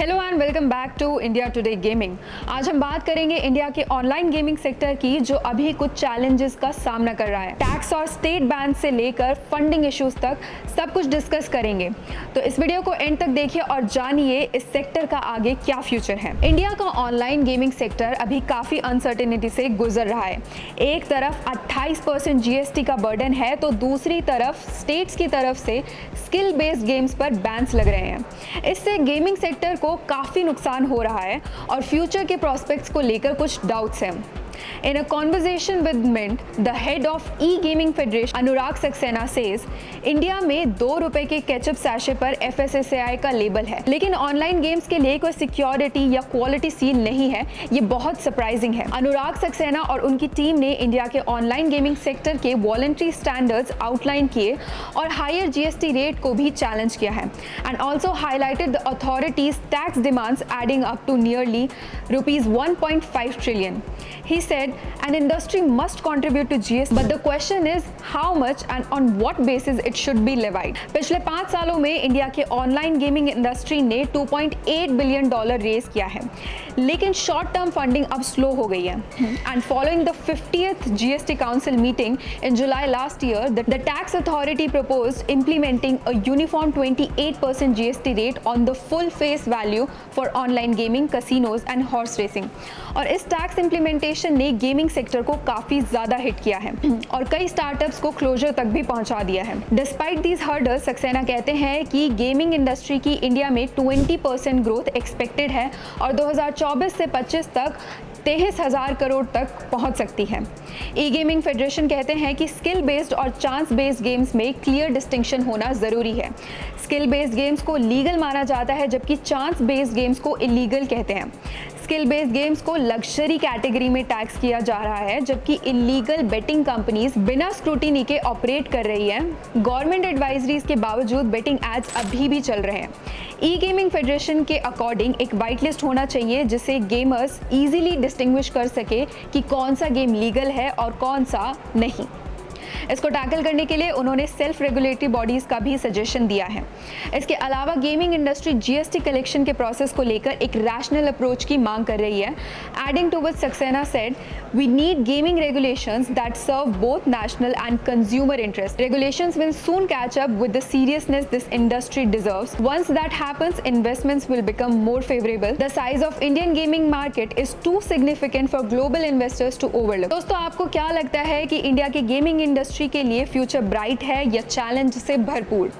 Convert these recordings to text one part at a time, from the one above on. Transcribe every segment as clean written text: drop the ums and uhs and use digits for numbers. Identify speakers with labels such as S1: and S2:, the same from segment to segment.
S1: Hello and welcome back to India Today gaming. आज हम बात करेंगे इंडिया के ऑनलाइन गेमिंग सेक्टर की, जो अभी कुछ चैलेंजेस का सामना कर रहा है। टैक्स और स्टेट बैन से लेकर फंडिंग इश्यूज तक सब कुछ डिस्कस करेंगे। तो इस वीडियो को एंड तक देखिए और जानिए इस सेक्टर का आगे क्या फ्यूचर है। इंडिया का ऑनलाइन गेमिंग सेक्टर अभी काफ़ी अनसर्टेनिटी से गुजर रहा है। एक तरफ 28% GST का बर्डन है, तो दूसरी तरफ स्टेट्स की तरफ से स्किल बेस्ड गेम्स पर बैन्स लग रहे हैं। इससे गेमिंग सेक्टर को काफ़ी नुकसान हो रहा है और फ्यूचर के प्रोस्पेक्ट्स को लेकर कुछ डाउट्स हैं। In a conversation with Mint, the head of e-gaming federation Anurag Saxena says, India में ₹2 के केचअप सैशे पर FSSAI का लेबल है, लेकिन ऑनलाइन गेम्स के लिए कोई सिक्योरिटी या क्वालिटी सील नहीं है। ये बहुत सरप्राइजिंग है। अनुराग सक्सेना और उनकी टीम ने इंडिया के ऑनलाइन गेमिंग सेक्टर के वॉलंटरी स्टैंडर्ड्स आउटलाइन किए और हायर GST रेट को भी चैलेंज किया है, and also highlighted the authorities tax demands adding up to nearly ₹1.5 trillion. He said an industry must contribute to GST, but the question is how much and on what basis it should be levied. पिछले 5 सालों में India के online gaming industry ने $2.8 billion raise किया है, लेकिन short term funding अब slow हो गई है। And following the 50th GST Council meeting in July last year, the tax authority proposed implementing a uniform 28% GST rate on the full face value for online gaming, casinos and horse racing. और इस tax implementation ने gaming sector को काफ़ी ज़्यादा hit किया है और कई स्टार्टअप्स को क्लोजर तक भी पहुंचा दिया है। डिस्पाइट दीज हर्डल्स, सक्सेना कहते हैं कि गेमिंग इंडस्ट्री की इंडिया में 20% ग्रोथ एक्सपेक्टेड है और 2024 से 25 तक 23,000 करोड़ तक पहुंच सकती है। ई गेमिंग फेडरेशन कहते हैं कि स्किल बेस्ड और चांस बेस्ड गेम्स में क्लियर डिस्टिंक्शन होना ज़रूरी है। स्किल बेस्ड गेम्स को लीगल माना जाता है, जबकि चांस बेस्ड गेम्स को इलीगल कहते हैं। स्किल बेस्ड गेम्स को लग्जरी कैटेगरी में टैक्स किया जा रहा है, जबकि इलीगल बेटिंग कंपनीज बिना स्क्रूटिनी के ऑपरेट कर रही है। गवर्नमेंट एडवाइजरीज के बावजूद बेटिंग एड्स अभी भी चल रहे हैं। ई गेमिंग फेडरेशन के अकॉर्डिंग एक वाइट लिस्ट होना चाहिए, जिससे गेमर्स इजीली डिस्टिंग्विश कर सके कि कौन सा गेम लीगल है और कौन सा नहीं। इसको टैकल करने के लिए उन्होंने सेल्फ रेगुलेटरी बॉडीज़ का भी सजेशन दिया है। इसके अलावा गेमिंग इंडस्ट्री GST कलेक्शन के प्रोसेस को लेकर एक रैशनल अप्रोच की मांग कर रही है। Adding to what Saxena said, we need gaming regulations that serve both national and consumer interest. Regulations will soon catch up with the seriousness this industry deserves. Once that happens, investments will become more favorable. The size of Indian gaming market is too significant for global investors to overlook. दोस्तों, आपको क्या लगता है कि India की gaming industry के लिए future bright है या चैलेंज से भरपूर?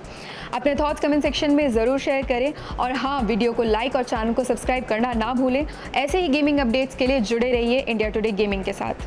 S1: अपने थॉट्स कमेंट सेक्शन में ज़रूर शेयर करें और हाँ, वीडियो को लाइक और चैनल को सब्सक्राइब करना ना भूलें। ऐसे ही गेमिंग अपडेट्स के लिए जुड़े रहिए इंडिया टुडे गेमिंग के साथ।